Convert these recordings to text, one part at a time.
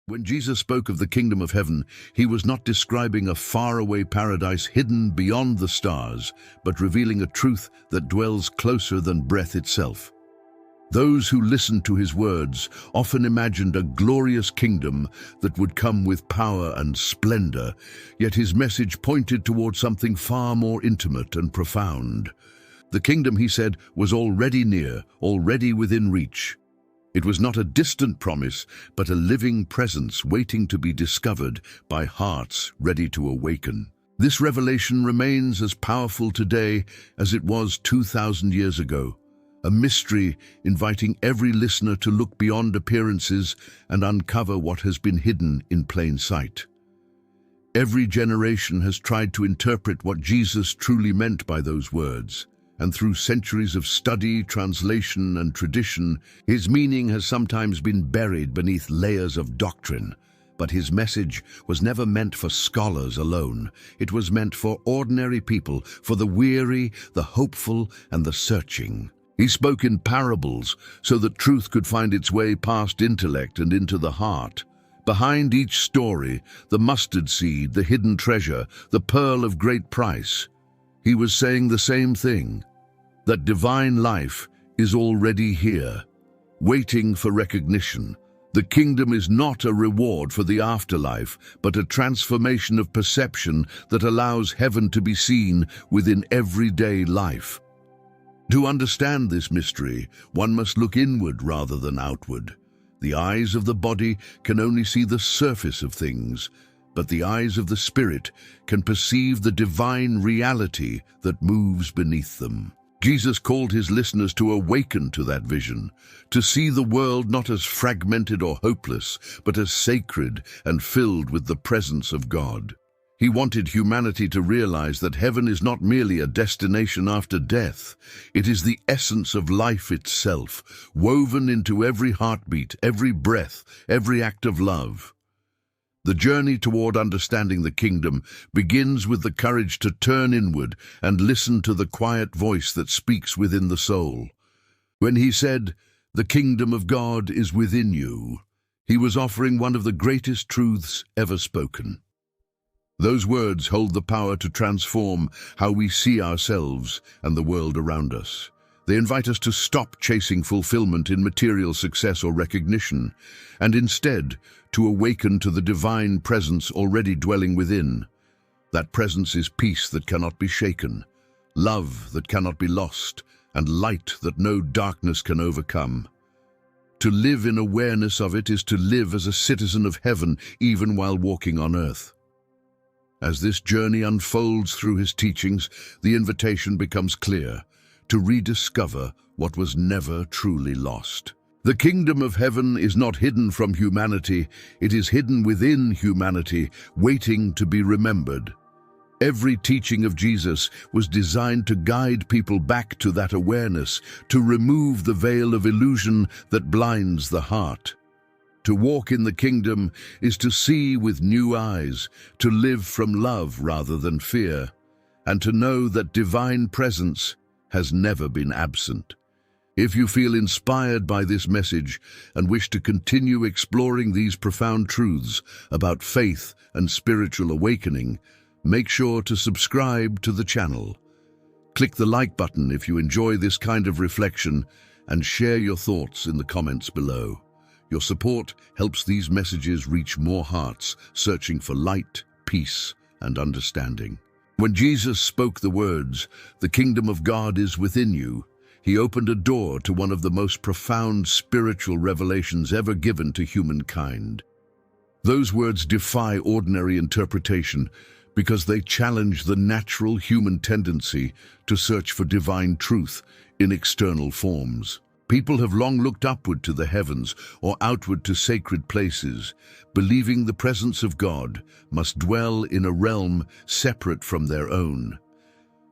When Jesus spoke of the kingdom of heaven, he was not describing a faraway paradise hidden beyond the stars, but revealing a truth that dwells closer than breath itself. Those who listened to his words often imagined a glorious kingdom that would come with power and splendor, yet his message pointed toward something far more intimate and profound. The kingdom, he said, was already near, already within reach. It was not a distant promise, but a living presence waiting to be discovered by hearts ready to awaken. This revelation remains as powerful today as it was 2,000 years ago, a mystery inviting every listener to look beyond appearances and uncover what has been hidden in plain sight. Every generation has tried to interpret what Jesus truly meant by those words, and through centuries of study, translation, and tradition, his meaning has sometimes been buried beneath layers of doctrine. But his message was never meant for scholars alone. It was meant for ordinary people, for the weary, the hopeful, and the searching. He spoke in parables so that truth could find its way past intellect and into the heart. Behind each story, the mustard seed, the hidden treasure, the pearl of great price. He was saying the same thing, that divine life is already here, waiting for recognition. The kingdom is not a reward for the afterlife, but a transformation of perception that allows heaven to be seen within everyday life. To understand this mystery, one must look inward rather than outward. The eyes of the body can only see the surface of things, but the eyes of the spirit can perceive the divine reality that moves beneath them. Jesus called his listeners to awaken to that vision, to see the world not as fragmented or hopeless, but as sacred and filled with the presence of God. He wanted humanity to realize that heaven is not merely a destination after death. It is the essence of life itself, woven into every heartbeat, every breath, every act of love. The journey toward understanding the kingdom begins with the courage to turn inward and listen to the quiet voice that speaks within the soul. When he said, "The kingdom of God is within you," he was offering one of the greatest truths ever spoken. Those words hold the power to transform how we see ourselves and the world around us. They invite us to stop chasing fulfillment in material success or recognition, and instead to awaken to the divine presence already dwelling within. That presence is peace that cannot be shaken, love that cannot be lost, and light that no darkness can overcome. To live in awareness of it is to live as a citizen of heaven, even while walking on earth. As this journey unfolds through his teachings, the invitation becomes clear: to rediscover what was never truly lost. The kingdom of heaven is not hidden from humanity, it is hidden within humanity, waiting to be remembered. Every teaching of Jesus was designed to guide people back to that awareness, to remove the veil of illusion that blinds the heart. To walk in the kingdom is to see with new eyes, to live from love rather than fear, and to know that divine presence has never been absent. If you feel inspired by this message and wish to continue exploring these profound truths about faith and spiritual awakening, make sure to subscribe to the channel. Click the like button if you enjoy this kind of reflection, and share your thoughts in the comments below. Your support helps these messages reach more hearts searching for light, peace, and understanding. When Jesus spoke the words, "The kingdom of God is within you," he opened a door to one of the most profound spiritual revelations ever given to humankind. Those words defy ordinary interpretation because they challenge the natural human tendency to search for divine truth in external forms. People have long looked upward to the heavens or outward to sacred places, believing the presence of God must dwell in a realm separate from their own.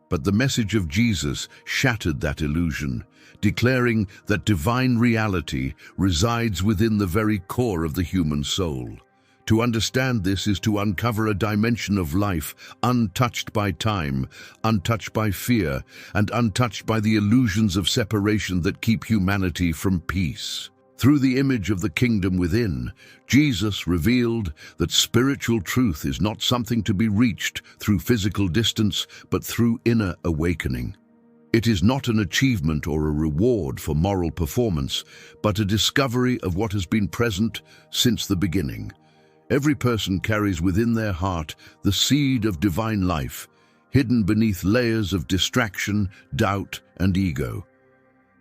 But the message of Jesus shattered that illusion, declaring that divine reality resides within the very core of the human soul. To understand this is to uncover a dimension of life untouched by time, untouched by fear, and untouched by the illusions of separation that keep humanity from peace. Through the image of the kingdom within, Jesus revealed that spiritual truth is not something to be reached through physical distance, but through inner awakening. It is not an achievement or a reward for moral performance, but a discovery of what has been present since the beginning. Every person carries within their heart the seed of divine life, hidden beneath layers of distraction, doubt, and ego.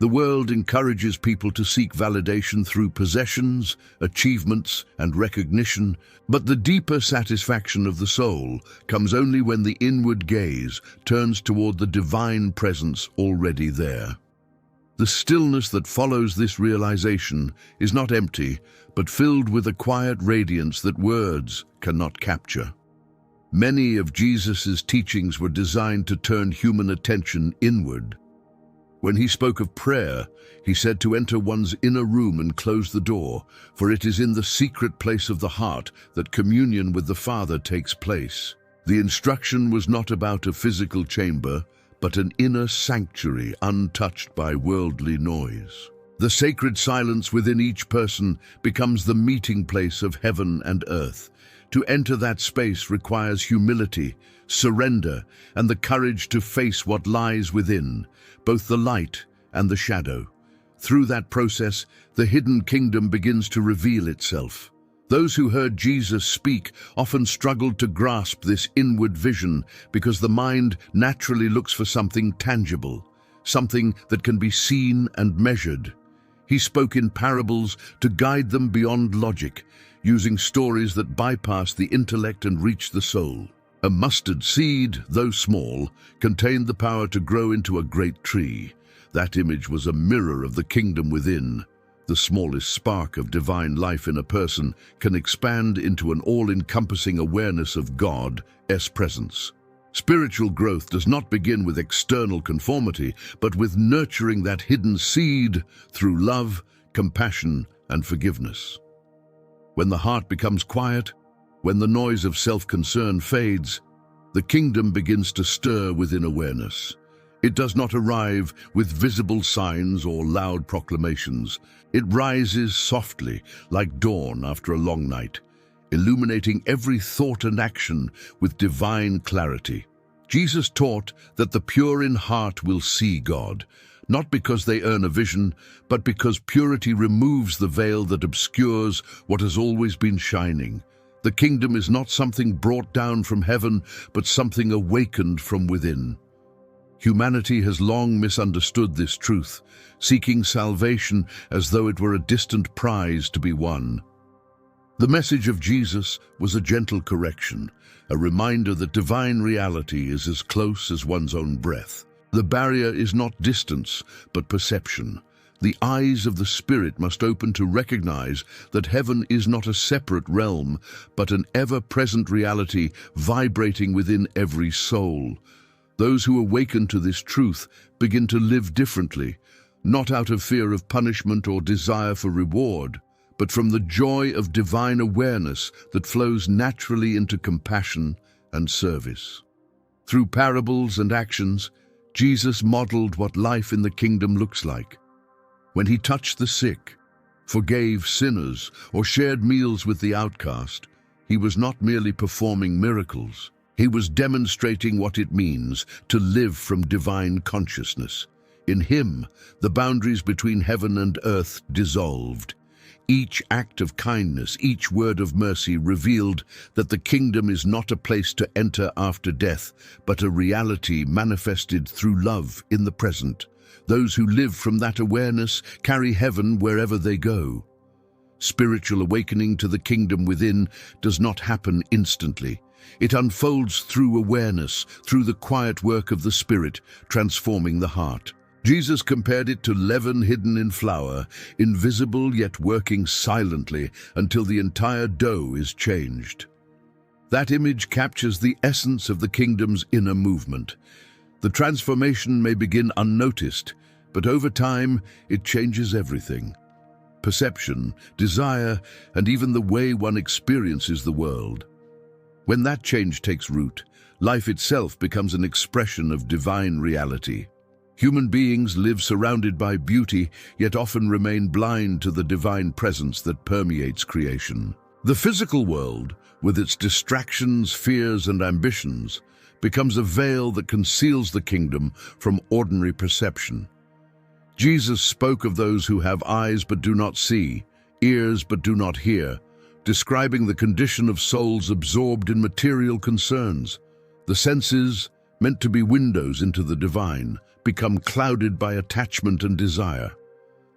The world encourages people to seek validation through possessions, achievements, and recognition, but the deeper satisfaction of the soul comes only when the inward gaze turns toward the divine presence already there. The stillness that follows this realization is not empty, but filled with a quiet radiance that words cannot capture. Many of Jesus' teachings were designed to turn human attention inward. When he spoke of prayer, he said to enter one's inner room and close the door, for it is in the secret place of the heart that communion with the Father takes place. The instruction was not about a physical chamber, but an inner sanctuary untouched by worldly noise. The sacred silence within each person becomes the meeting place of heaven and earth. To enter that space requires humility, surrender, and the courage to face what lies within, both the light and the shadow. Through that process, the hidden kingdom begins to reveal itself. Those who heard Jesus speak often struggled to grasp this inward vision because the mind naturally looks for something tangible, something that can be seen and measured. He spoke in parables to guide them beyond logic, using stories that bypass the intellect and reach the soul. A mustard seed, though small, contained the power to grow into a great tree. That image was a mirror of the kingdom within. The smallest spark of divine life in a person can expand into an all-encompassing awareness of God's presence. Spiritual growth does not begin with external conformity, but with nurturing that hidden seed through love, compassion, and forgiveness. When the heart becomes quiet, when the noise of self-concern fades, the kingdom begins to stir within awareness. It does not arrive with visible signs or loud proclamations. It rises softly, like dawn after a long night, illuminating every thought and action with divine clarity. Jesus taught that the pure in heart will see God, not because they earn a vision, but because purity removes the veil that obscures what has always been shining. The kingdom is not something brought down from heaven, but something awakened from within. Humanity has long misunderstood this truth, seeking salvation as though it were a distant prize to be won. The message of Jesus was a gentle correction, a reminder that divine reality is as close as one's own breath. The barrier is not distance, but perception. The eyes of the Spirit must open to recognize that heaven is not a separate realm, but an ever-present reality vibrating within every soul. Those who awaken to this truth begin to live differently, not out of fear of punishment or desire for reward, but from the joy of divine awareness that flows naturally into compassion and service. Through parables and actions, Jesus modeled what life in the kingdom looks like. When he touched the sick, forgave sinners, or shared meals with the outcast, he was not merely performing miracles. He was demonstrating what it means to live from divine consciousness. In him, the boundaries between heaven and earth dissolved. Each act of kindness, each word of mercy revealed that the kingdom is not a place to enter after death, but a reality manifested through love in the present. Those who live from that awareness carry heaven wherever they go. Spiritual awakening to the kingdom within does not happen instantly. It unfolds through awareness, through the quiet work of the Spirit, transforming the heart. Jesus compared it to leaven hidden in flour, invisible yet working silently until the entire dough is changed. That image captures the essence of the kingdom's inner movement. The transformation may begin unnoticed, but over time it changes everything. Perception, desire, and even the way one experiences the world. When that change takes root, life itself becomes an expression of divine reality. Human beings live surrounded by beauty, yet often remain blind to the divine presence that permeates creation. The physical world, with its distractions, fears, and ambitions, becomes a veil that conceals the kingdom from ordinary perception. Jesus spoke of those who have eyes but do not see, ears but do not hear, describing the condition of souls absorbed in material concerns. The senses, meant to be windows into the divine, become clouded by attachment and desire.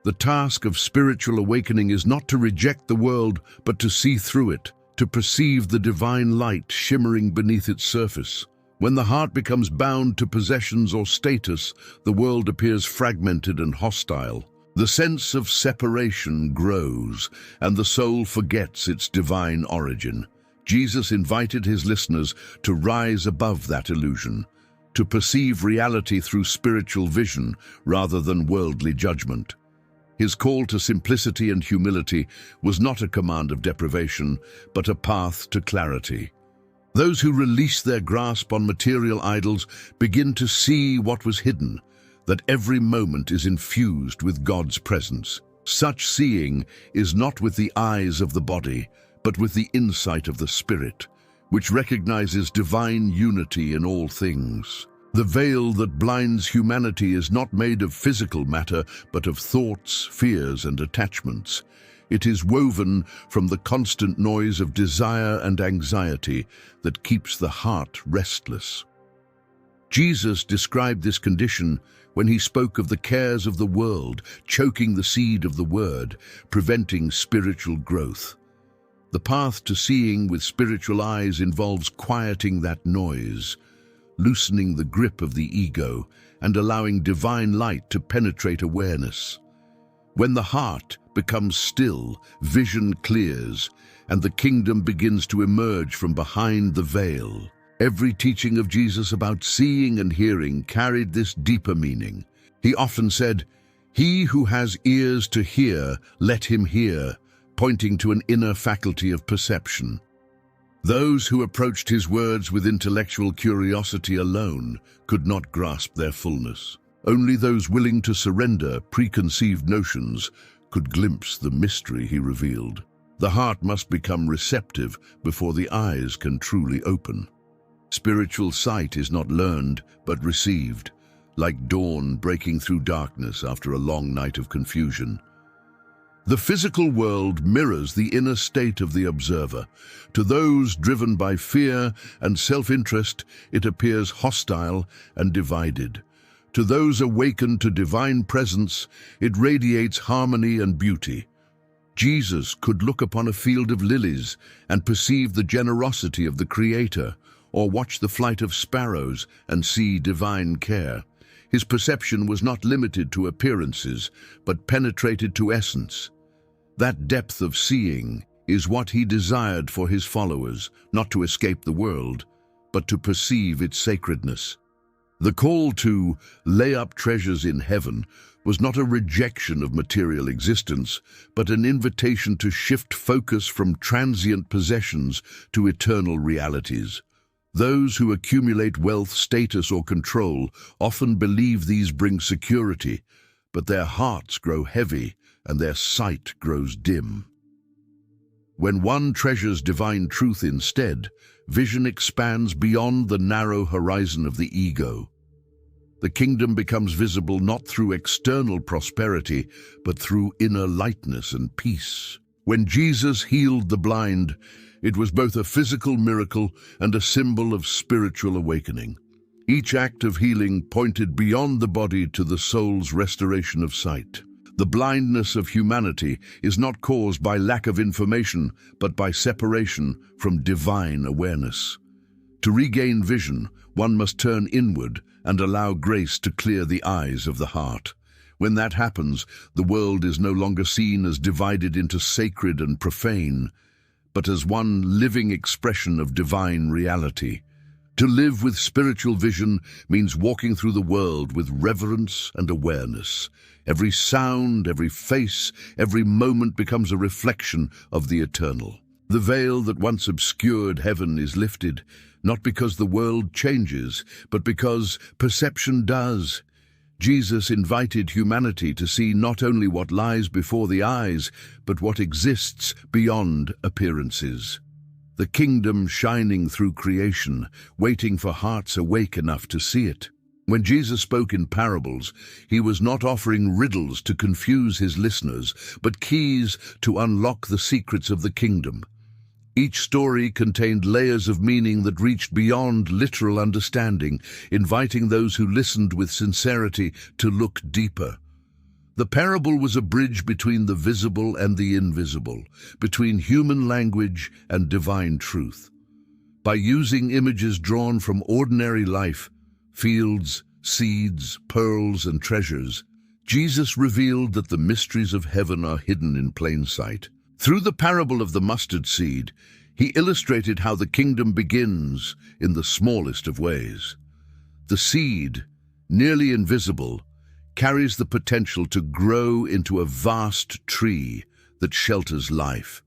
The task of spiritual awakening is not to reject the world, but to see through it, to perceive the divine light shimmering beneath its surface. When the heart becomes bound to possessions or status, the world appears fragmented and hostile. The sense of separation grows, and the soul forgets its divine origin. Jesus invited his listeners to rise above that illusion, to perceive reality through spiritual vision rather than worldly judgment. His call to simplicity and humility was not a command of deprivation, but a path to clarity. Those who release their grasp on material idols begin to see what was hidden, that every moment is infused with God's presence. Such seeing is not with the eyes of the body, but with the insight of the Spirit, which recognizes divine unity in all things. The veil that blinds humanity is not made of physical matter, but of thoughts, fears, and attachments. It is woven from the constant noise of desire and anxiety that keeps the heart restless. Jesus described this condition when he spoke of the cares of the world, choking the seed of the word, preventing spiritual growth. The path to seeing with spiritual eyes involves quieting that noise, loosening the grip of the ego, and allowing divine light to penetrate awareness. When the heart becomes still, vision clears, and the kingdom begins to emerge from behind the veil. Every teaching of Jesus about seeing and hearing carried this deeper meaning. He often said, "He who has ears to hear, let him hear," pointing to an inner faculty of perception. Those who approached his words with intellectual curiosity alone could not grasp their fullness. Only those willing to surrender preconceived notions could glimpse the mystery he revealed. The heart must become receptive before the eyes can truly open. Spiritual sight is not learned, but received, like dawn breaking through darkness after a long night of confusion. The physical world mirrors the inner state of the observer. To those driven by fear and self-interest, it appears hostile and divided. To those awakened to divine presence, it radiates harmony and beauty. Jesus could look upon a field of lilies and perceive the generosity of the Creator, or watch the flight of sparrows and see divine care. His perception was not limited to appearances, but penetrated to essence. That depth of seeing is what he desired for his followers, not to escape the world, but to perceive its sacredness. The call to lay up treasures in heaven was not a rejection of material existence, but an invitation to shift focus from transient possessions to eternal realities. Those who accumulate wealth, status, or control often believe these bring security, but their hearts grow heavy and their sight grows dim. When one treasures divine truth instead, vision expands beyond the narrow horizon of the ego. The kingdom becomes visible not through external prosperity, but through inner lightness and peace. When Jesus healed the blind, it was both a physical miracle and a symbol of spiritual awakening. Each act of healing pointed beyond the body to the soul's restoration of sight. The blindness of humanity is not caused by lack of information, but by separation from divine awareness. To regain vision, one must turn inward and allow grace to clear the eyes of the heart. When that happens, the world is no longer seen as divided into sacred and profane, but as one living expression of divine reality. To live with spiritual vision means walking through the world with reverence and awareness. Every sound, every face, every moment becomes a reflection of the eternal. The veil that once obscured heaven is lifted, not because the world changes, but because perception does. Jesus invited humanity to see not only what lies before the eyes, but what exists beyond appearances. The kingdom shining through creation, waiting for hearts awake enough to see it. When Jesus spoke in parables, he was not offering riddles to confuse his listeners, but keys to unlock the secrets of the kingdom. Each story contained layers of meaning that reached beyond literal understanding, inviting those who listened with sincerity to look deeper. The parable was a bridge between the visible and the invisible, between human language and divine truth. By using images drawn from ordinary life, fields, seeds, pearls, and treasures, Jesus revealed that the mysteries of heaven are hidden in plain sight. Through the parable of the mustard seed, he illustrated how the kingdom begins in the smallest of ways. The seed, nearly invisible, carries the potential to grow into a vast tree that shelters life.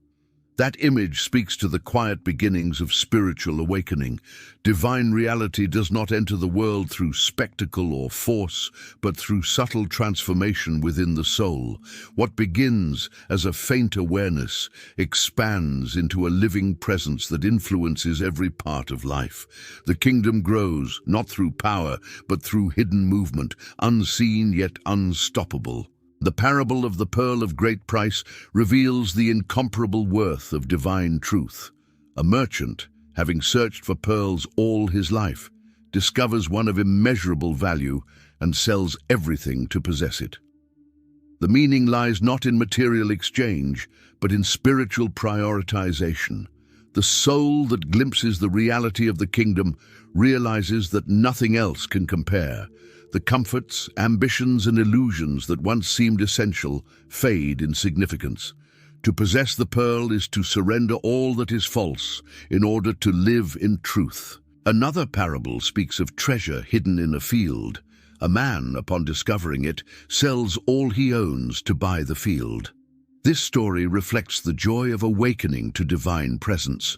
That image speaks to the quiet beginnings of spiritual awakening. Divine reality does not enter the world through spectacle or force, but through subtle transformation within the soul. What begins as a faint awareness expands into a living presence that influences every part of life. The kingdom grows, not through power, but through hidden movement, unseen yet unstoppable. The parable of the pearl of great price reveals the incomparable worth of divine truth. A merchant, having searched for pearls all his life, discovers one of immeasurable value and sells everything to possess it. The meaning lies not in material exchange, but in spiritual prioritization. The soul that glimpses the reality of the kingdom realizes that nothing else can compare. The comforts, ambitions, and illusions that once seemed essential fade in significance. To possess the pearl is to surrender all that is false in order to live in truth. Another parable speaks of treasure hidden in a field. A man, upon discovering it, sells all he owns to buy the field. This story reflects the joy of awakening to divine presence.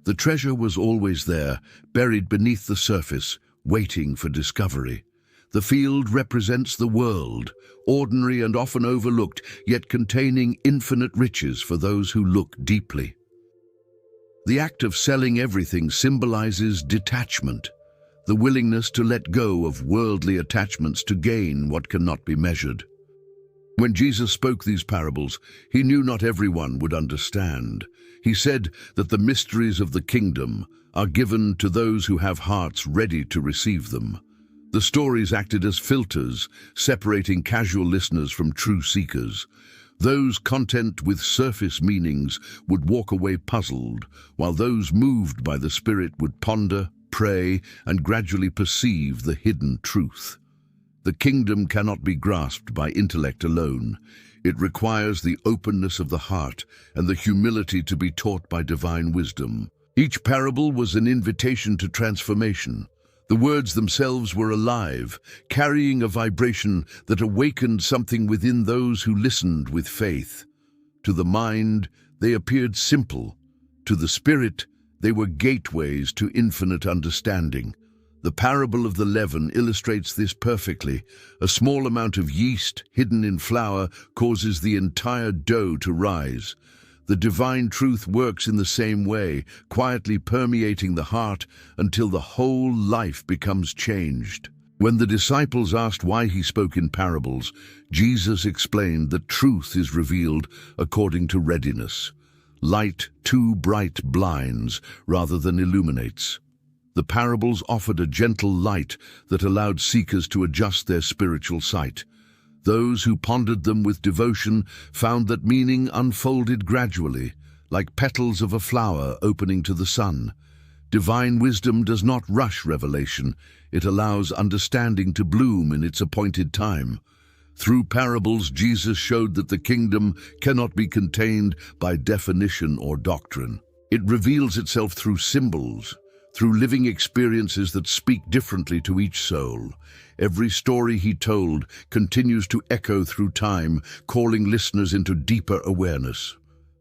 The treasure was always there, buried beneath the surface, waiting for discovery. The field represents the world, ordinary and often overlooked, yet containing infinite riches for those who look deeply. The act of selling everything symbolizes detachment, the willingness to let go of worldly attachments to gain what cannot be measured. When Jesus spoke these parables, he knew not everyone would understand. He said that the mysteries of the kingdom are given to those who have hearts ready to receive them. The stories acted as filters, separating casual listeners from true seekers. Those content with surface meanings would walk away puzzled, while those moved by the Spirit would ponder, pray, and gradually perceive the hidden truth. The kingdom cannot be grasped by intellect alone. It requires the openness of the heart and the humility to be taught by divine wisdom. Each parable was an invitation to transformation. The words themselves were alive, carrying a vibration that awakened something within those who listened with faith. To the mind, they appeared simple. To the spirit, they were gateways to infinite understanding. The parable of the leaven illustrates this perfectly. A small amount of yeast hidden in flour causes the entire dough to rise. The divine truth works in the same way, quietly permeating the heart until the whole life becomes changed. When the disciples asked why he spoke in parables, Jesus explained that truth is revealed according to readiness. Light too bright blinds rather than illuminates. The parables offered a gentle light that allowed seekers to adjust their spiritual sight. Those who pondered them with devotion found that meaning unfolded gradually, like petals of a flower opening to the sun. Divine wisdom does not rush revelation. It allows understanding to bloom in its appointed time. Through parables, Jesus showed that the kingdom cannot be contained by definition or doctrine. It reveals itself through symbols, through living experiences that speak differently to each soul. Every story he told continues to echo through time, calling listeners into deeper awareness.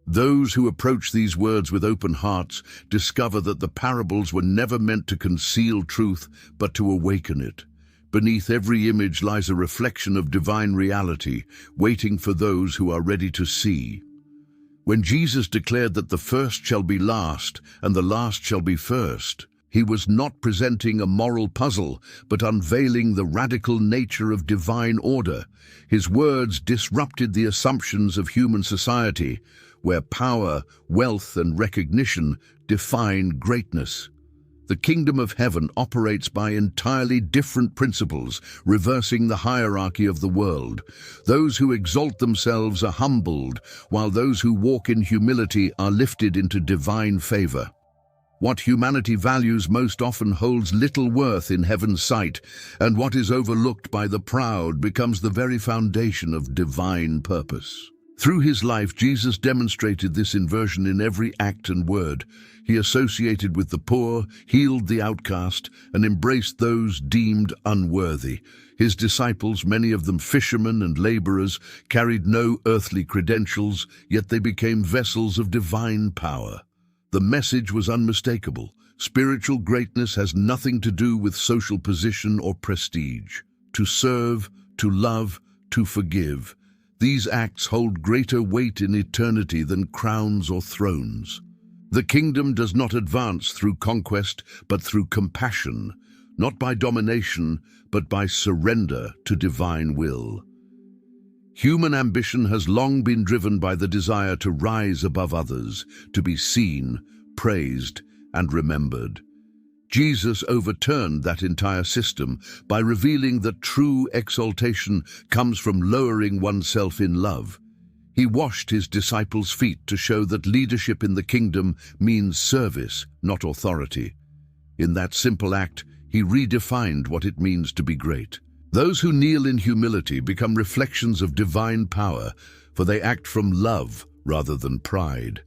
Those who approach these words with open hearts discover that the parables were never meant to conceal truth, but to awaken it. Beneath every image lies a reflection of divine reality, waiting for those who are ready to see. When Jesus declared that the first shall be last and the last shall be first, he was not presenting a moral puzzle, but unveiling the radical nature of divine order. His words disrupted the assumptions of human society, where power, wealth, and recognition define greatness. The kingdom of heaven operates by entirely different principles, reversing the hierarchy of the world. Those who exalt themselves are humbled, while those who walk in humility are lifted into divine favor. What humanity values most often holds little worth in heaven's sight, and what is overlooked by the proud becomes the very foundation of divine purpose. Through his life, Jesus demonstrated this inversion in every act and word. He associated with the poor, healed the outcast, and embraced those deemed unworthy. His disciples, many of them fishermen and laborers, carried no earthly credentials, yet they became vessels of divine power. The message was unmistakable. Spiritual greatness has nothing to do with social position or prestige. To serve, to love, to forgive. These acts hold greater weight in eternity than crowns or thrones. The kingdom does not advance through conquest, but through compassion, not by domination, but by surrender to divine will. Human ambition has long been driven by the desire to rise above others, to be seen, praised, and remembered. Jesus overturned that entire system by revealing that true exaltation comes from lowering oneself in love. He washed his disciples' feet to show that leadership in the kingdom means service, not authority. In that simple act, he redefined what it means to be great. Those who kneel in humility become reflections of divine power, for they act from love rather than pride.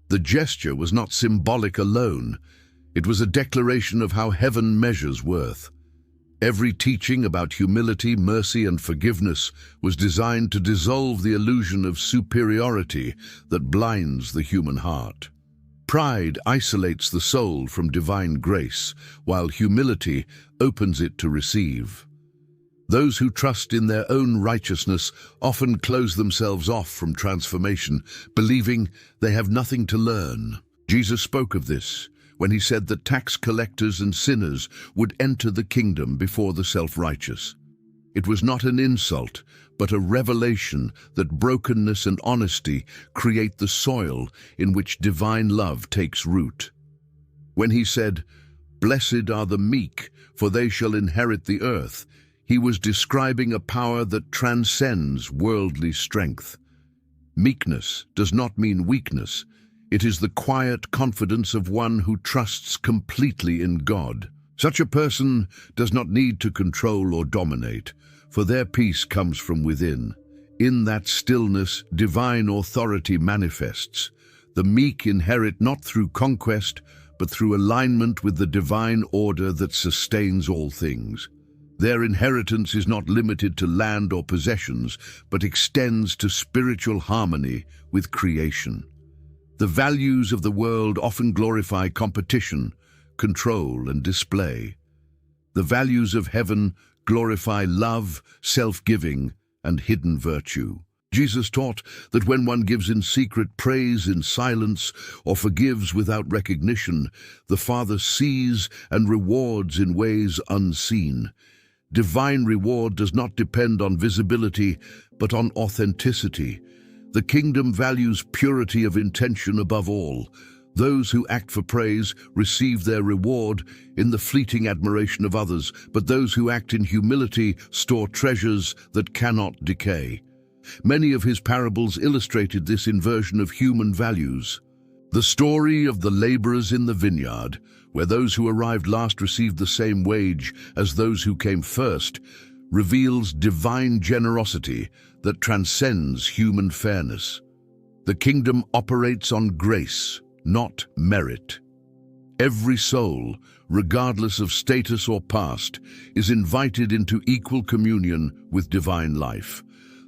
The gesture was not symbolic alone. It was a declaration of how heaven measures worth. Every teaching about humility, mercy, and forgiveness was designed to dissolve the illusion of superiority that blinds the human heart. Pride isolates the soul from divine grace, while humility opens it to receive. Those who trust in their own righteousness often close themselves off from transformation, believing they have nothing to learn. Jesus spoke of this when he said that tax collectors and sinners would enter the kingdom before the self-righteous. It was not an insult, but a revelation that brokenness and honesty create the soil in which divine love takes root. When he said, "Blessed are the meek, for they shall inherit the earth," he was describing a power that transcends worldly strength. Meekness does not mean weakness. It is the quiet confidence of one who trusts completely in God. Such a person does not need to control or dominate, for their peace comes from within. In that stillness, divine authority manifests. The meek inherit not through conquest, but through alignment with the divine order that sustains all things. Their inheritance is not limited to land or possessions, but extends to spiritual harmony with creation. The values of the world often glorify competition, control, and display. The values of heaven glorify love, self-giving, and hidden virtue. Jesus taught that when one gives in secret, prays in silence, or forgives without recognition, the Father sees and rewards in ways unseen. Divine reward does not depend on visibility, but on authenticity. The kingdom values purity of intention above all. Those who act for praise receive their reward in the fleeting admiration of others, but those who act in humility store treasures that cannot decay. Many of his parables illustrated this inversion of human values. The story of the laborers in the vineyard, where those who arrived last received the same wage as those who came first, reveals divine generosity that transcends human fairness. The kingdom operates on grace, not merit. Every soul, regardless of status or past, is invited into equal communion with divine life.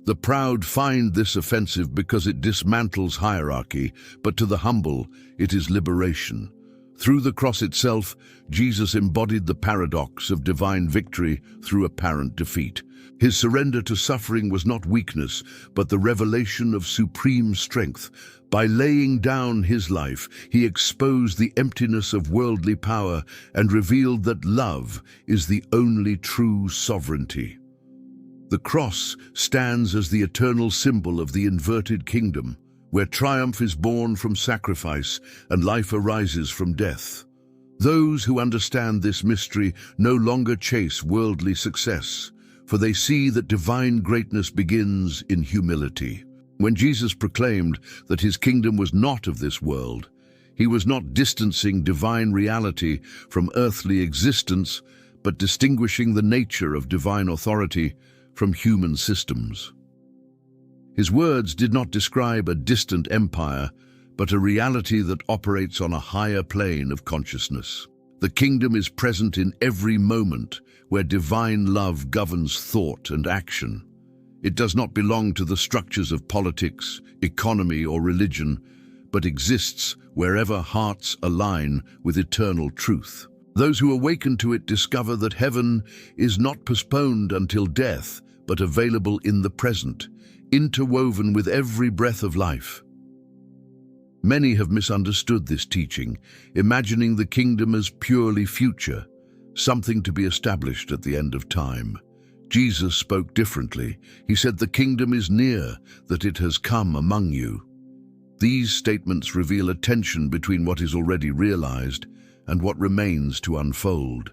The proud find this offensive because it dismantles hierarchy, but to the humble, it is liberation. Through the cross itself, Jesus embodied the paradox of divine victory through apparent defeat. His surrender to suffering was not weakness, but the revelation of supreme strength. By laying down his life, he exposed the emptiness of worldly power and revealed that love is the only true sovereignty. The cross stands as the eternal symbol of the inverted kingdom, where triumph is born from sacrifice and life arises from death. Those who understand this mystery no longer chase worldly success, for they see that divine greatness begins in humility. When Jesus proclaimed that his kingdom was not of this world, he was not distancing divine reality from earthly existence, but distinguishing the nature of divine authority from human systems. His words did not describe a distant empire, but a reality that operates on a higher plane of consciousness. The kingdom is present in every moment where divine love governs thought and action. It does not belong to the structures of politics, economy, or religion, but exists wherever hearts align with eternal truth. Those who awaken to it discover that heaven is not postponed until death, but available in the present, interwoven with every breath of life. Many have misunderstood this teaching, imagining the kingdom as purely future, something to be established at the end of time. Jesus spoke differently. He said, "The kingdom is near, that it has come among you." These statements reveal a tension between what is already realized and what remains to unfold.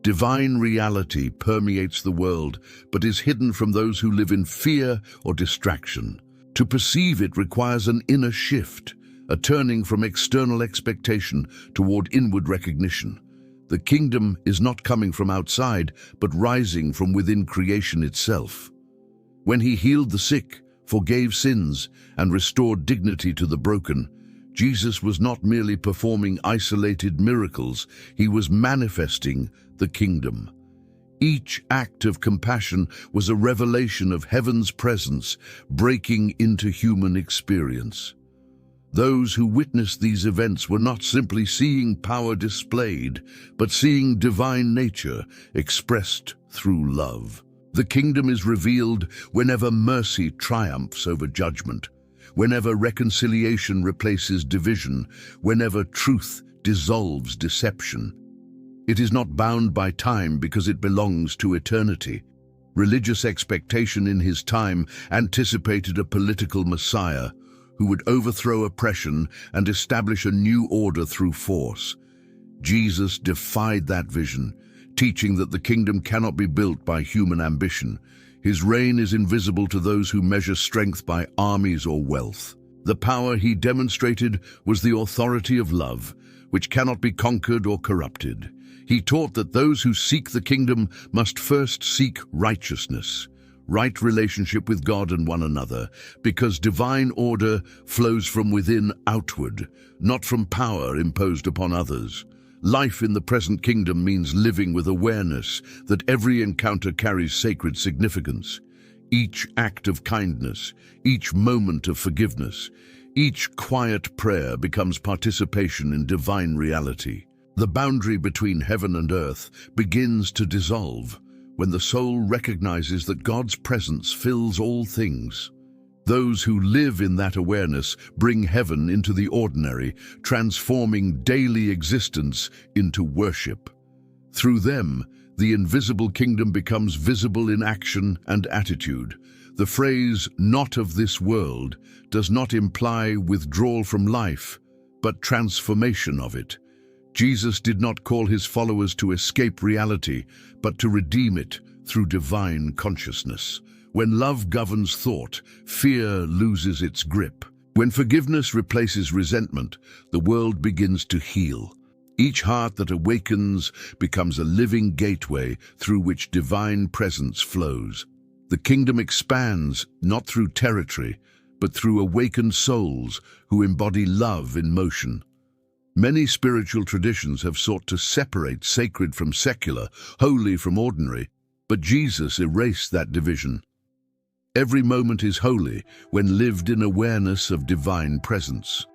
Divine reality permeates the world, but is hidden from those who live in fear or distraction. To perceive it requires an inner shift, a turning from external expectation toward inward recognition. The kingdom is not coming from outside, but rising from within creation itself. When he healed the sick, forgave sins, and restored dignity to the broken, Jesus was not merely performing isolated miracles, he was manifesting the kingdom. Each act of compassion was a revelation of heaven's presence breaking into human experience. Those who witnessed these events were not simply seeing power displayed, but seeing divine nature expressed through love. The kingdom is revealed whenever mercy triumphs over judgment, whenever reconciliation replaces division, whenever truth dissolves deception. It is not bound by time because it belongs to eternity. Religious expectation in his time anticipated a political Messiah who would overthrow oppression and establish a new order through force. Jesus defied that vision, teaching that the kingdom cannot be built by human ambition. His reign is invisible to those who measure strength by armies or wealth. The power he demonstrated was the authority of love, which cannot be conquered or corrupted. He taught that those who seek the kingdom must first seek righteousness, right relationship with God and one another, because divine order flows from within outward, not from power imposed upon others. Life in the present kingdom means living with awareness that every encounter carries sacred significance. Each act of kindness, each moment of forgiveness, each quiet prayer becomes participation in divine reality. The boundary between heaven and earth begins to dissolve when the soul recognizes that God's presence fills all things. Those who live in that awareness bring heaven into the ordinary, transforming daily existence into worship. Through them, the invisible kingdom becomes visible in action and attitude. The phrase, "not of this world," does not imply withdrawal from life, but transformation of it. Jesus did not call his followers to escape reality, but to redeem it through divine consciousness. When love governs thought, fear loses its grip. When forgiveness replaces resentment, the world begins to heal. Each heart that awakens becomes a living gateway through which divine presence flows. The kingdom expands not through territory, but through awakened souls who embody love in motion. Many spiritual traditions have sought to separate sacred from secular, holy from ordinary, but Jesus erased that division. Every moment is holy when lived in awareness of divine presence.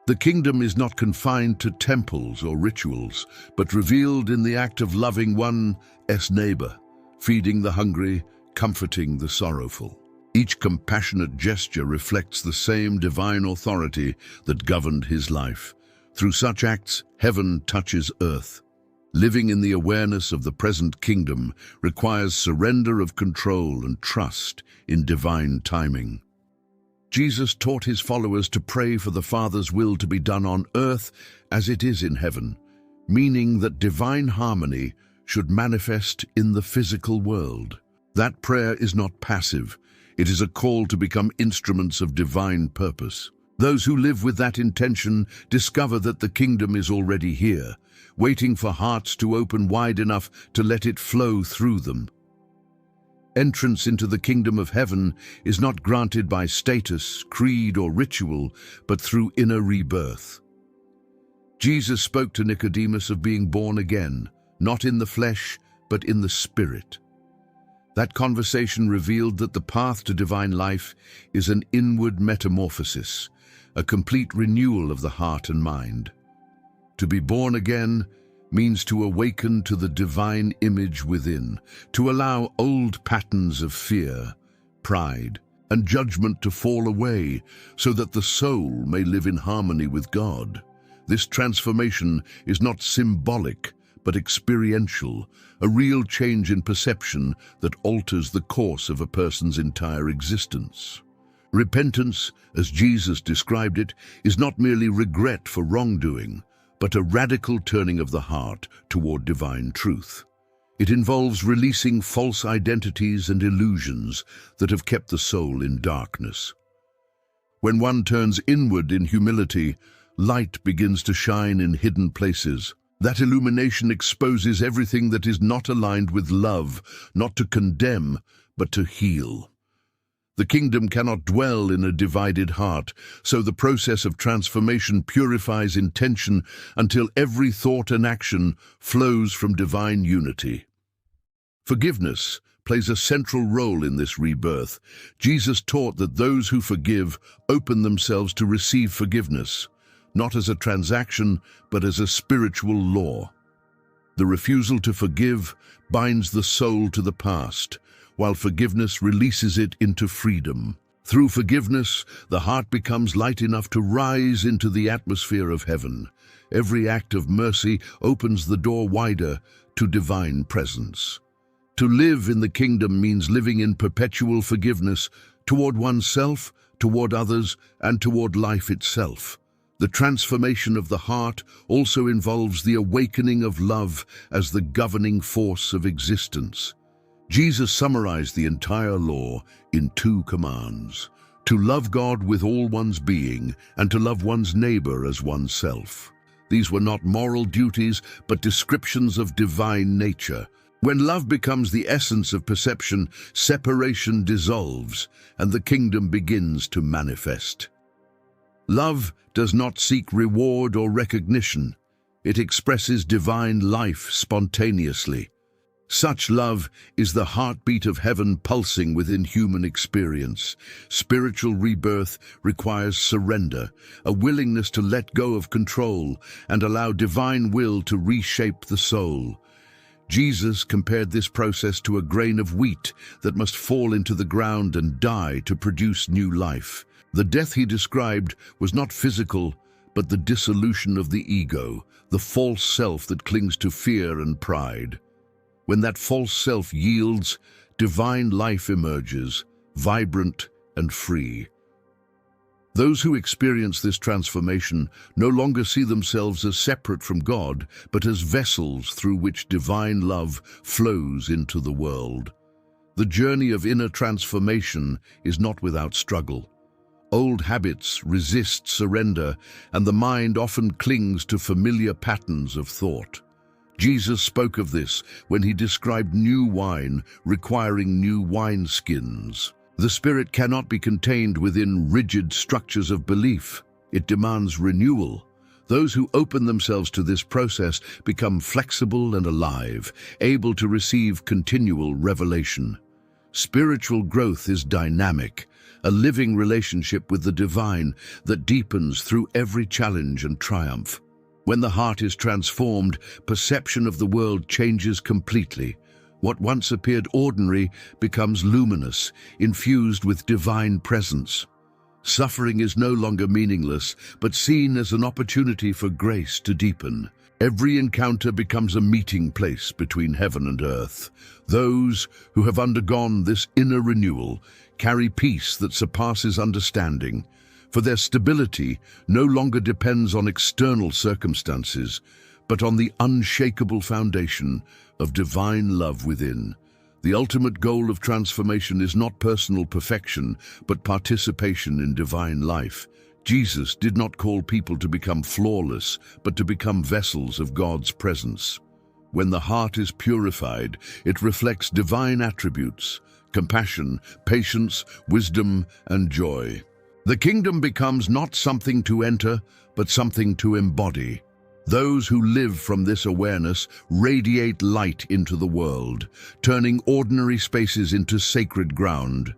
The kingdom is not confined to temples or rituals, but revealed in the act of loving one's neighbor, feeding the hungry, comforting the sorrowful. Each compassionate gesture reflects the same divine authority that governed his life. Through such acts, heaven touches earth. Living in the awareness of the present kingdom requires surrender of control and trust in divine timing. Jesus taught his followers to pray for the Father's will to be done on earth as it is in heaven, meaning that divine harmony should manifest in the physical world. That prayer is not passive. It is a call to become instruments of divine purpose. Those who live with that intention discover that the kingdom is already here, waiting for hearts to open wide enough to let it flow through them. Entrance into the kingdom of heaven is not granted by status, creed, or ritual, but through inner rebirth. Jesus spoke to Nicodemus of being born again, not in the flesh, but in the spirit. That conversation revealed that the path to divine life is an inward metamorphosis, a complete renewal of the heart and mind. To be born again means to awaken to the divine image within, to allow old patterns of fear, pride, and judgment to fall away so that the soul may live in harmony with God. This transformation is not symbolic, but experiential, a real change in perception that alters the course of a person's entire existence. Repentance, as Jesus described it, is not merely regret for wrongdoing, but a radical turning of the heart toward divine truth. It involves releasing false identities and illusions that have kept the soul in darkness. When one turns inward in humility, light begins to shine in hidden places. That illumination exposes everything that is not aligned with love, not to condemn, but to heal. The kingdom cannot dwell in a divided heart, so the process of transformation purifies intention until every thought and action flows from divine unity. Forgiveness plays a central role in this rebirth. Jesus taught that those who forgive open themselves to receive forgiveness, not as a transaction, but as a spiritual law. The refusal to forgive binds the soul to the past, while forgiveness releases it into freedom. Through forgiveness, the heart becomes light enough to rise into the atmosphere of heaven. Every act of mercy opens the door wider to divine presence. To live in the kingdom means living in perpetual forgiveness toward oneself, toward others, and toward life itself. The transformation of the heart also involves the awakening of love as the governing force of existence. Jesus summarized the entire law in 2 commands: to love God with all one's being and to love one's neighbor as oneself. These were not moral duties, but descriptions of divine nature. When love becomes the essence of perception, separation dissolves and the kingdom begins to manifest. Love does not seek reward or recognition. It expresses divine life spontaneously. Such love is the heartbeat of heaven pulsing within human experience. Spiritual rebirth requires surrender, a willingness to let go of control and allow divine will to reshape the soul. Jesus compared this process to a grain of wheat that must fall into the ground and die to produce new life. The death he described was not physical, but the dissolution of the ego, the false self that clings to fear and pride. When that false self yields, divine life emerges, vibrant and free. Those who experience this transformation no longer see themselves as separate from God, but as vessels through which divine love flows into the world. The journey of inner transformation is not without struggle. Old habits resist surrender, and the mind often clings to familiar patterns of thought. Jesus spoke of this when he described new wine requiring new wineskins. The spirit cannot be contained within rigid structures of belief. It demands renewal. Those who open themselves to this process become flexible and alive, able to receive continual revelation. Spiritual growth is dynamic, a living relationship with the divine that deepens through every challenge and triumph. When the heart is transformed, perception of the world changes completely. What once appeared ordinary becomes luminous, infused with divine presence. Suffering is no longer meaningless, but seen as an opportunity for grace to deepen. Every encounter becomes a meeting place between heaven and earth. Those who have undergone this inner renewal carry peace that surpasses understanding, for their stability no longer depends on external circumstances, but on the unshakable foundation of divine love within. The ultimate goal of transformation is not personal perfection, but participation in divine life. Jesus did not call people to become flawless, but to become vessels of God's presence. When the heart is purified, it reflects divine attributes: compassion, patience, wisdom, and joy. The kingdom becomes not something to enter, but something to embody. Those who live from this awareness radiate light into the world, turning ordinary spaces into sacred ground.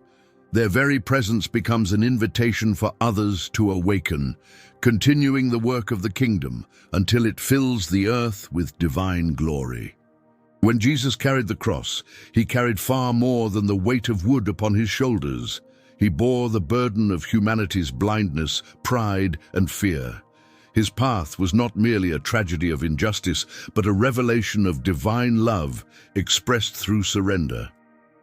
Their very presence becomes an invitation for others to awaken, continuing the work of the kingdom until it fills the earth with divine glory. When Jesus carried the cross, he carried far more than the weight of wood upon his shoulders. He bore the burden of humanity's blindness, pride, and fear. His path was not merely a tragedy of injustice, but a revelation of divine love expressed through surrender.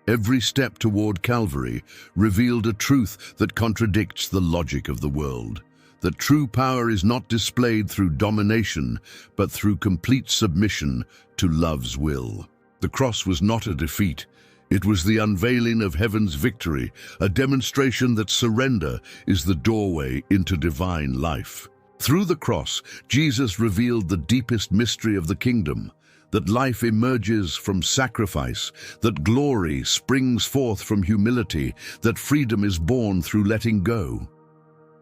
Every step toward Calvary revealed a truth that contradicts the logic of the world: that true power is not displayed through domination, but through complete submission to love's will. The cross was not a defeat. It was the unveiling of heaven's victory, a demonstration that surrender is the doorway into divine life. Through the cross, Jesus revealed the deepest mystery of the kingdom: that life emerges from sacrifice, that glory springs forth from humility, that freedom is born through letting go.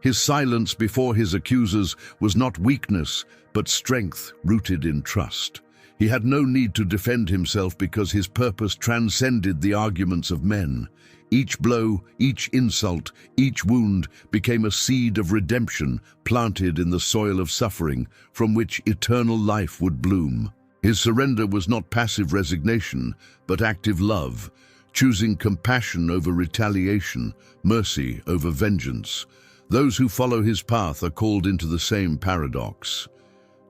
His silence before his accusers was not weakness, but strength rooted in trust. He had no need to defend himself because his purpose transcended the arguments of men. Each blow, each insult, each wound became a seed of redemption planted in the soil of suffering from which eternal life would bloom. His surrender was not passive resignation, but active love, choosing compassion over retaliation, mercy over vengeance. Those who follow his path are called into the same paradox.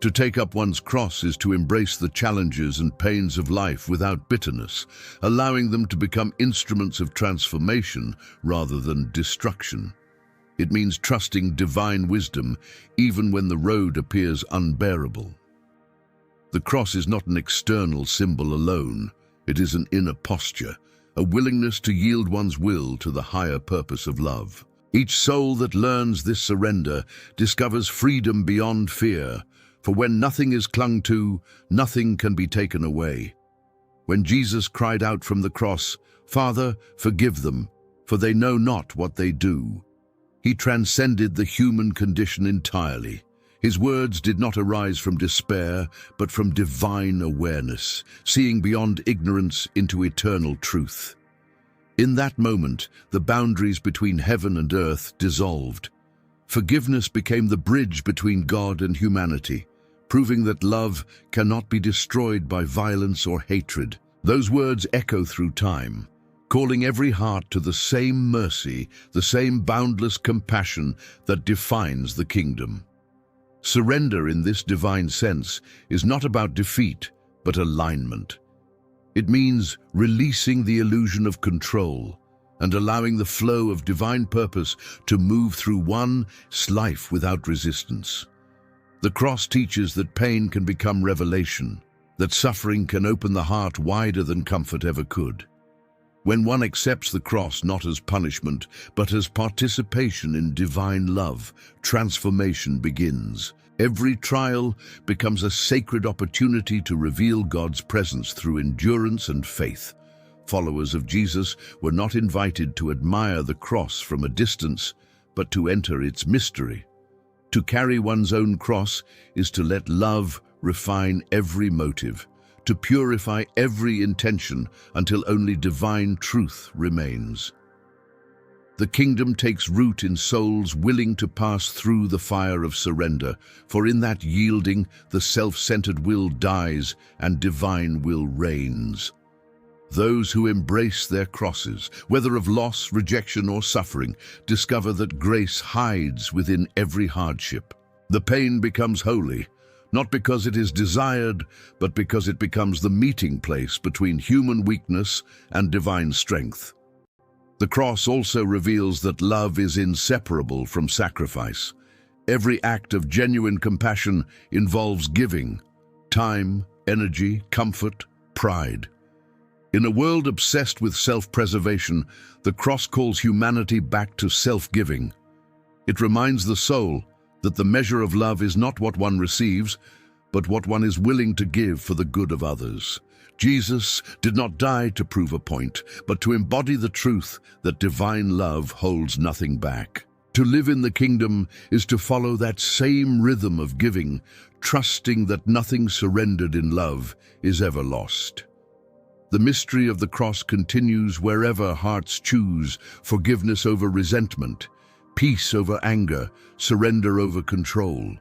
To take up one's cross is to embrace the challenges and pains of life without bitterness, allowing them to become instruments of transformation rather than destruction. It means trusting divine wisdom even when the road appears unbearable. The cross is not an external symbol alone. It is an inner posture, a willingness to yield one's will to the higher purpose of love. Each soul that learns this surrender discovers freedom beyond fear, for when nothing is clung to, nothing can be taken away. When Jesus cried out from the cross, "Father, forgive them, for they know not what they do," he transcended the human condition entirely. His words did not arise from despair, but from divine awareness, seeing beyond ignorance into eternal truth. In that moment, the boundaries between heaven and earth dissolved. Forgiveness became the bridge between God and humanity, proving that love cannot be destroyed by violence or hatred. Those words echo through time, calling every heart to the same mercy, the same boundless compassion that defines the kingdom. Surrender in this divine sense is not about defeat, but alignment. It means releasing the illusion of control and allowing the flow of divine purpose to move through one's life without resistance. The cross teaches that pain can become revelation, that suffering can open the heart wider than comfort ever could. When one accepts the cross not as punishment, but as participation in divine love, transformation begins. Every trial becomes a sacred opportunity to reveal God's presence through endurance and faith. Followers of Jesus were not invited to admire the cross from a distance, but to enter its mystery. To carry one's own cross is to let love refine every motive, to purify every intention until only divine truth remains. The kingdom takes root in souls willing to pass through the fire of surrender, for in that yielding, the self-centered will dies and divine will reigns. Those who embrace their crosses, whether of loss, rejection, or suffering, discover that grace hides within every hardship. The pain becomes holy, not because it is desired, but because it becomes the meeting place between human weakness and divine strength. The cross also reveals that love is inseparable from sacrifice. Every act of genuine compassion involves giving, time, energy, comfort, pride. In a world obsessed with self-preservation, the cross calls humanity back to self-giving. It reminds the soul that the measure of love is not what one receives, but what one is willing to give for the good of others. Jesus did not die to prove a point, but to embody the truth that divine love holds nothing back. To live in the kingdom is to follow that same rhythm of giving, trusting that nothing surrendered in love is ever lost. The mystery of the cross continues wherever hearts choose forgiveness over resentment, peace over anger, surrender over control.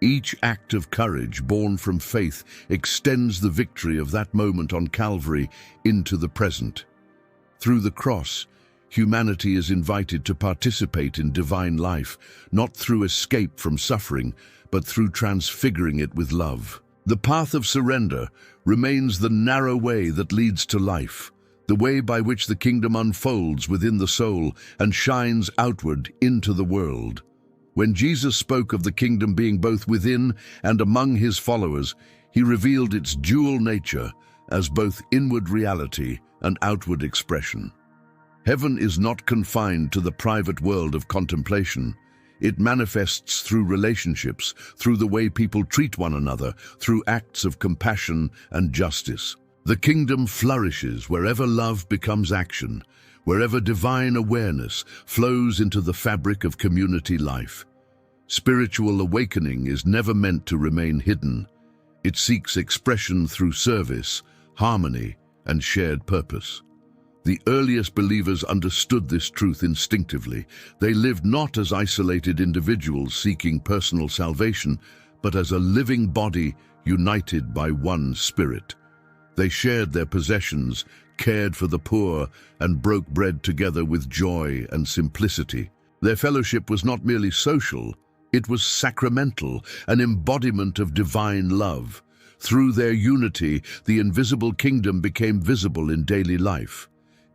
Each act of courage born from faith extends the victory of that moment on Calvary into the present. Through the cross, humanity is invited to participate in divine life, not through escape from suffering, but through transfiguring it with love. The path of surrender remains the narrow way that leads to life, the way by which the kingdom unfolds within the soul and shines outward into the world. When Jesus spoke of the kingdom being both within and among his followers, he revealed its dual nature as both inward reality and outward expression. Heaven is not confined to the private world of contemplation. It manifests through relationships, through the way people treat one another, through acts of compassion and justice. The kingdom flourishes wherever love becomes action, wherever divine awareness flows into the fabric of community life. Spiritual awakening is never meant to remain hidden. It seeks expression through service, harmony, and shared purpose. The earliest believers understood this truth instinctively. They lived not as isolated individuals seeking personal salvation, but as a living body united by one spirit. They shared their possessions, cared for the poor, and broke bread together with joy and simplicity. Their fellowship was not merely social, it was sacramental, an embodiment of divine love. Through their unity, the invisible kingdom became visible in daily life.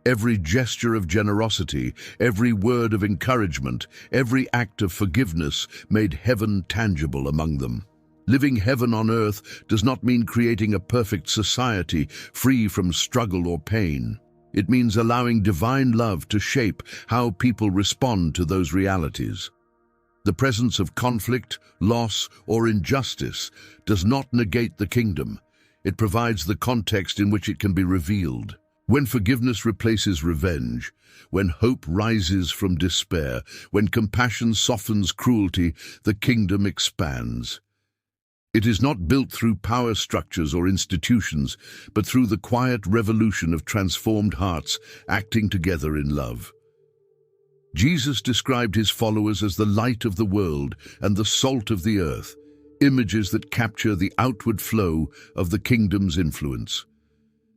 Every gesture of generosity, every word of encouragement, every act of forgiveness made heaven tangible among them. Living heaven on earth does not mean creating a perfect society free from struggle or pain. It means allowing divine love to shape how people respond to those realities. The presence of conflict, loss, or injustice does not negate the kingdom. It provides the context in which it can be revealed. When forgiveness replaces revenge, when hope rises from despair, when compassion softens cruelty, the kingdom expands. It is not built through power structures or institutions, but through the quiet revolution of transformed hearts acting together in love. Jesus described his followers as the light of the world and the salt of the earth, images that capture the outward flow of the kingdom's influence.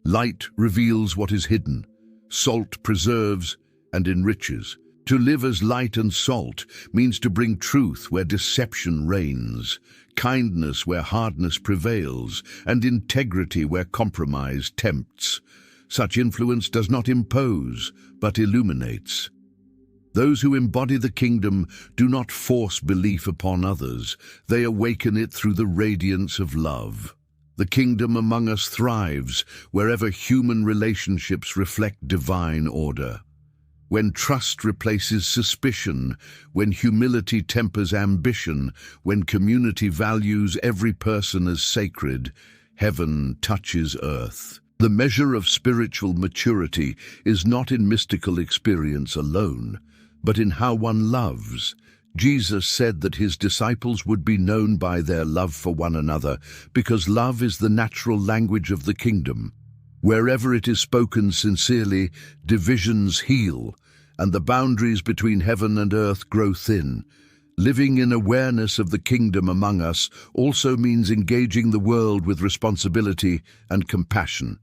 Light reveals what is hidden, salt preserves and enriches. To live as light and salt means to bring truth where deception reigns, kindness where hardness prevails, and integrity where compromise tempts. Such influence does not impose, but illuminates. Those who embody the kingdom do not force belief upon others. They awaken it through the radiance of love. The kingdom among us thrives wherever human relationships reflect divine order. When trust replaces suspicion, when humility tempers ambition, when community values every person as sacred, heaven touches earth. The measure of spiritual maturity is not in mystical experience alone, but in how one loves. Jesus said that his disciples would be known by their love for one another, because love is the natural language of the kingdom. Wherever it is spoken sincerely, divisions heal, and the boundaries between heaven and earth grow thin. Living in awareness of the kingdom among us also means engaging the world with responsibility and compassion.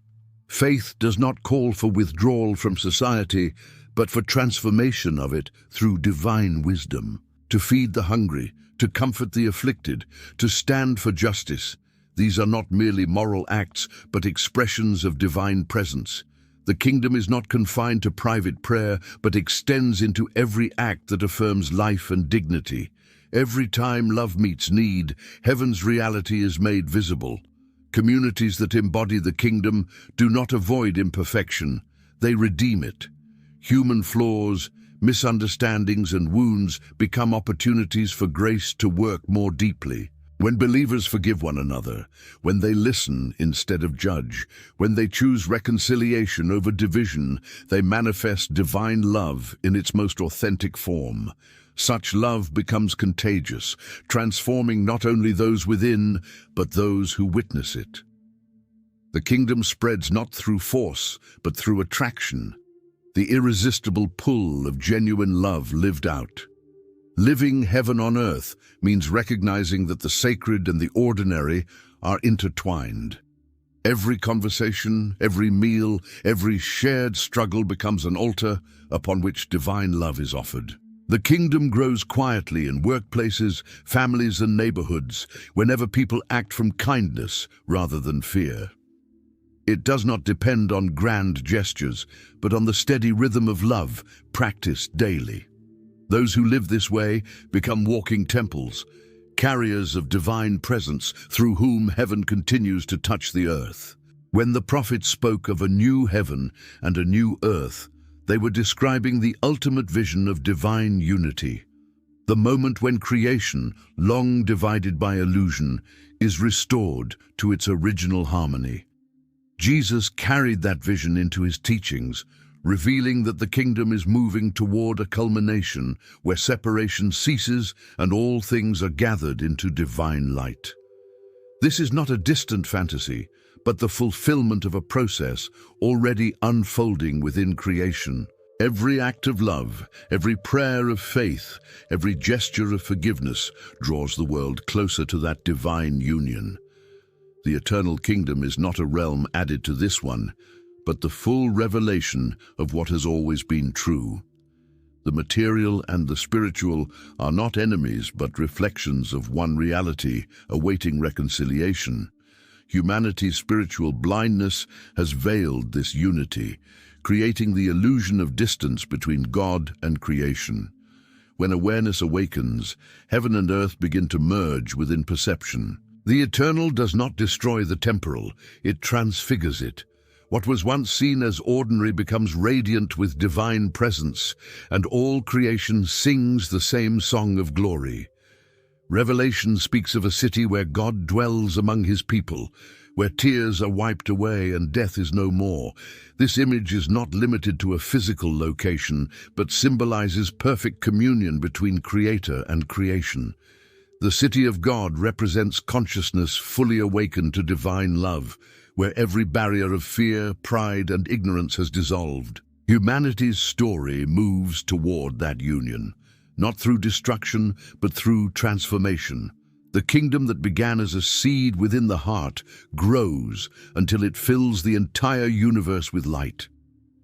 Faith does not call for withdrawal from society, but for transformation of it through divine wisdom. To feed the hungry, to comfort the afflicted, to stand for justice. These are not merely moral acts, but expressions of divine presence. The kingdom is not confined to private prayer, but extends into every act that affirms life and dignity. Every time love meets need, heaven's reality is made visible. Communities that embody the kingdom do not avoid imperfection, they redeem it. Human flaws, misunderstandings, and wounds become opportunities for grace to work more deeply. When believers forgive one another, when they listen instead of judge, when they choose reconciliation over division, they manifest divine love in its most authentic form. Such love becomes contagious, transforming not only those within, but those who witness it. The kingdom spreads not through force, but through attraction, the irresistible pull of genuine love lived out. Living heaven on earth means recognizing that the sacred and the ordinary are intertwined. Every conversation, every meal, every shared struggle becomes an altar upon which divine love is offered. The kingdom grows quietly in workplaces, families, and neighborhoods whenever people act from kindness rather than fear. It does not depend on grand gestures, but on the steady rhythm of love practiced daily. Those who live this way become walking temples, carriers of divine presence through whom heaven continues to touch the earth. When the prophets spoke of a new heaven and a new earth, they were describing the ultimate vision of divine unity. The moment when creation, long divided by illusion, is restored to its original harmony. Jesus carried that vision into his teachings, revealing that the kingdom is moving toward a culmination where separation ceases and all things are gathered into divine light. This is not a distant fantasy, but the fulfillment of a process already unfolding within creation. Every act of love, every prayer of faith, every gesture of forgiveness draws the world closer to that divine union. The eternal kingdom is not a realm added to this one, but the full revelation of what has always been true. The material and the spiritual are not enemies but reflections of one reality, awaiting reconciliation. Humanity's spiritual blindness has veiled this unity, creating the illusion of distance between God and creation. When awareness awakens, heaven and earth begin to merge within perception. The eternal does not destroy the temporal, it transfigures it. What was once seen as ordinary becomes radiant with divine presence, and all creation sings the same song of glory. Revelation speaks of a city where God dwells among his people, where tears are wiped away and death is no more. This image is not limited to a physical location, but symbolizes perfect communion between Creator and creation. The city of God represents consciousness fully awakened to divine love, where every barrier of fear, pride, and ignorance has dissolved. Humanity's story moves toward that union, not through destruction, but through transformation. The kingdom that began as a seed within the heart grows until it fills the entire universe with light.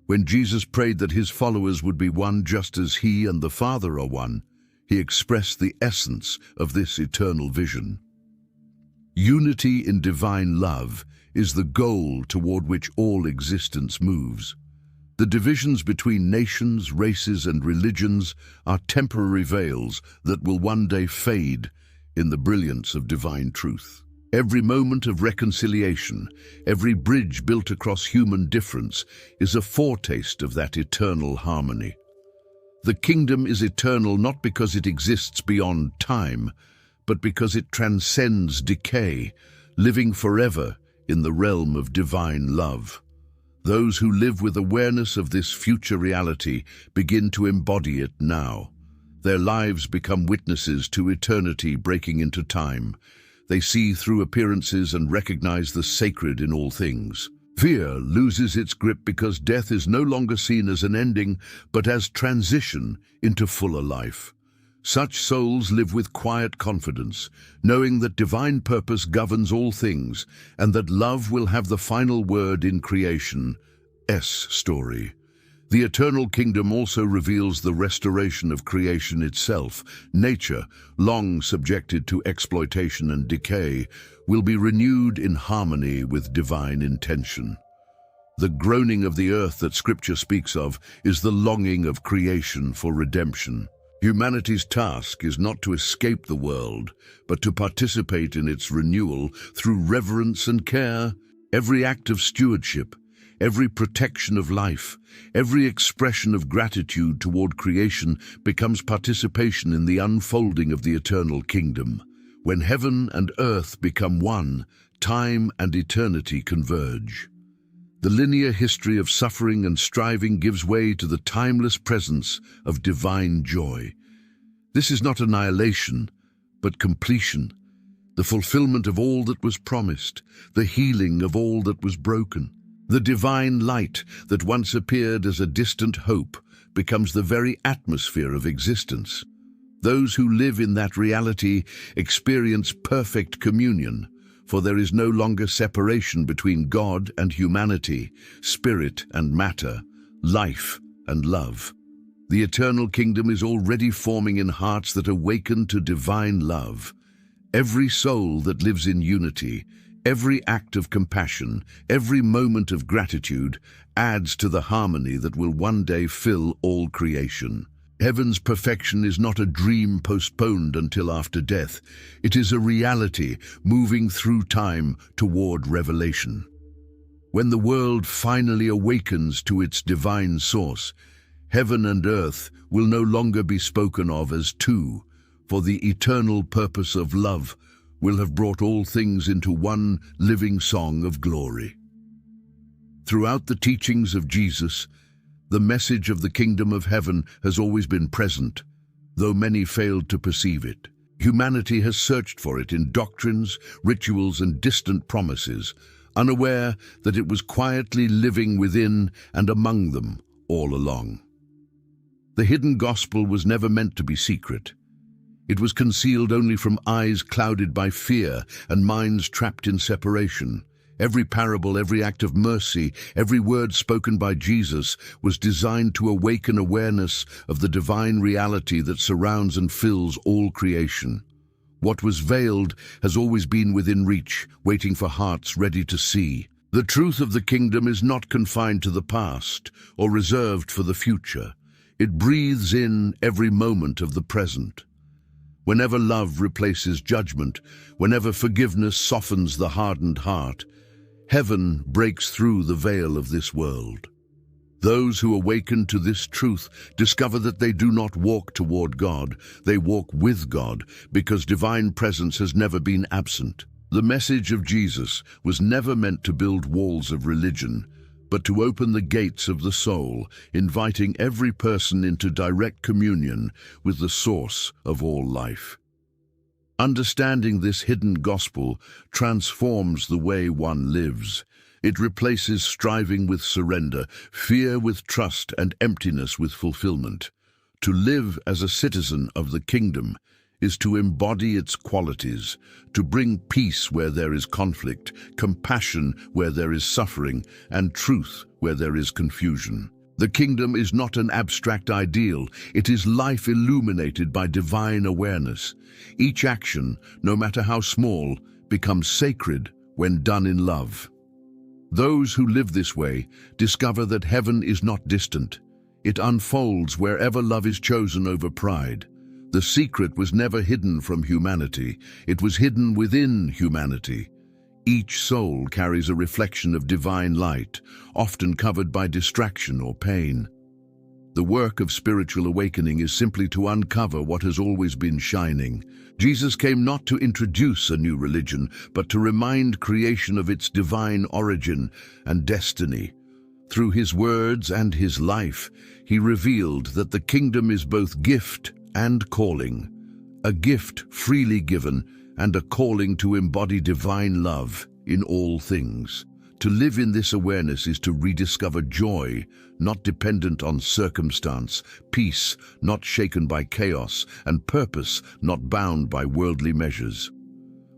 When Jesus prayed that his followers would be one just as he and the Father are one, he expressed the essence of this eternal vision. Unity in divine love is the goal toward which all existence moves. The divisions between nations, races, and religions are temporary veils that will one day fade in the brilliance of divine truth. Every moment of reconciliation, every bridge built across human difference, is a foretaste of that eternal harmony. The kingdom is eternal not because it exists beyond time, but because it transcends decay, living forever in the realm of divine love. Those who live with awareness of this future reality begin to embody it now. Their lives become witnesses to eternity breaking into time. They see through appearances and recognize the sacred in all things. Fear loses its grip because death is no longer seen as an ending, but as transition into fuller life. Such souls live with quiet confidence, knowing that divine purpose governs all things and that love will have the final word in creation's story. The eternal kingdom also reveals the restoration of creation itself. Nature, long subjected to exploitation and decay, will be renewed in harmony with divine intention. The groaning of the earth that Scripture speaks of is the longing of creation for redemption. Humanity's task is not to escape the world, but to participate in its renewal through reverence and care. Every act of stewardship, every protection of life, every expression of gratitude toward creation becomes participation in the unfolding of the eternal kingdom. When heaven and earth become one, time and eternity converge. The linear history of suffering and striving gives way to the timeless presence of divine joy. This is not annihilation, but completion, the fulfillment of all that was promised, the healing of all that was broken. The divine light that once appeared as a distant hope becomes the very atmosphere of existence. Those who live in that reality experience perfect communion, for there is no longer separation between God and humanity, spirit and matter, life and love. The eternal kingdom is already forming in hearts that awaken to divine love. Every soul that lives in unity, every act of compassion, every moment of gratitude adds to the harmony that will one day fill all creation. Heaven's perfection is not a dream postponed until after death. It is a reality moving through time toward revelation. When the world finally awakens to its divine source, heaven and earth will no longer be spoken of as two, for the eternal purpose of love will have brought all things into one living song of glory. Throughout the teachings of Jesus, the message of the kingdom of heaven has always been present, though many failed to perceive it. Humanity has searched for it in doctrines, rituals, and distant promises, unaware that it was quietly living within and among them all along. The hidden gospel was never meant to be secret. It was concealed only from eyes clouded by fear and minds trapped in separation. Every parable, every act of mercy, every word spoken by Jesus was designed to awaken awareness of the divine reality that surrounds and fills all creation. What was veiled has always been within reach, waiting for hearts ready to see. The truth of the kingdom is not confined to the past or reserved for the future. It breathes in every moment of the present. Whenever love replaces judgment, whenever forgiveness softens the hardened heart, heaven breaks through the veil of this world. Those who awaken to this truth discover that they do not walk toward God, they walk with God, because divine presence has never been absent. The message of Jesus was never meant to build walls of religion, but to open the gates of the soul, inviting every person into direct communion with the source of all life. Understanding this hidden gospel transforms the way one lives. It replaces striving with surrender, fear with trust, and emptiness with fulfillment. To live as a citizen of the kingdom is to embody its qualities, to bring peace where there is conflict, compassion where there is suffering, and truth where there is confusion. The kingdom is not an abstract ideal, it is life illuminated by divine awareness. Each action, no matter how small, becomes sacred when done in love. Those who live this way discover that heaven is not distant. It unfolds wherever love is chosen over pride. The secret was never hidden from humanity. It was hidden within humanity. Each soul carries a reflection of divine light, often covered by distraction or pain. The work of spiritual awakening is simply to uncover what has always been shining. Jesus came not to introduce a new religion, but to remind creation of its divine origin and destiny. Through his words and his life, he revealed that the kingdom is both gift and calling, a gift freely given and a calling to embody divine love in all things. To live in this awareness is to rediscover joy, not dependent on circumstance, peace, not shaken by chaos, and purpose, not bound by worldly measures.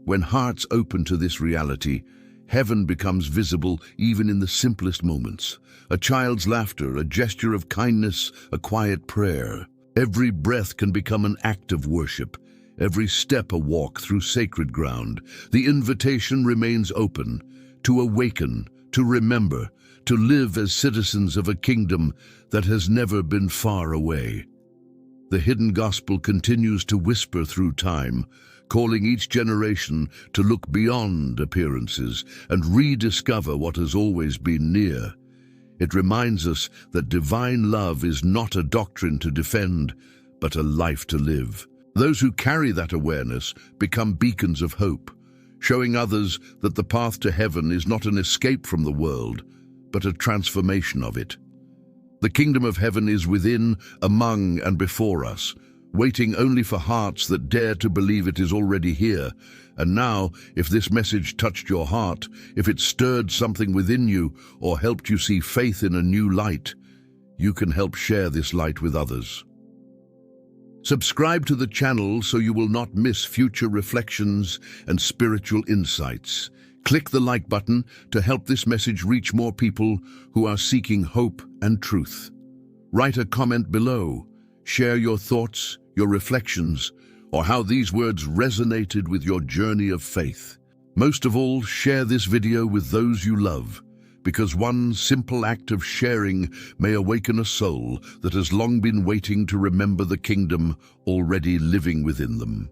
When hearts open to this reality, heaven becomes visible even in the simplest moments. A child's laughter, a gesture of kindness, a quiet prayer. Every breath can become an act of worship, every step a walk through sacred ground. The invitation remains open, to awaken, to remember, to live as citizens of a kingdom that has never been far away. The hidden gospel continues to whisper through time, calling each generation to look beyond appearances and rediscover what has always been near. It reminds us that divine love is not a doctrine to defend, but a life to live. Those who carry that awareness become beacons of hope, showing others that the path to heaven is not an escape from the world, but a transformation of it. The kingdom of heaven is within, among, and before us, waiting only for hearts that dare to believe it is already here. And now, if this message touched your heart, if it stirred something within you, or helped you see faith in a new light, you can help share this light with others. Subscribe to the channel so you will not miss future reflections and spiritual insights. Click the like button to help this message reach more people who are seeking hope and truth. Write a comment below. Share your thoughts, your reflections, or how these words resonated with your journey of faith. Most of all, share this video with those you love, because one simple act of sharing may awaken a soul that has long been waiting to remember the kingdom already living within them.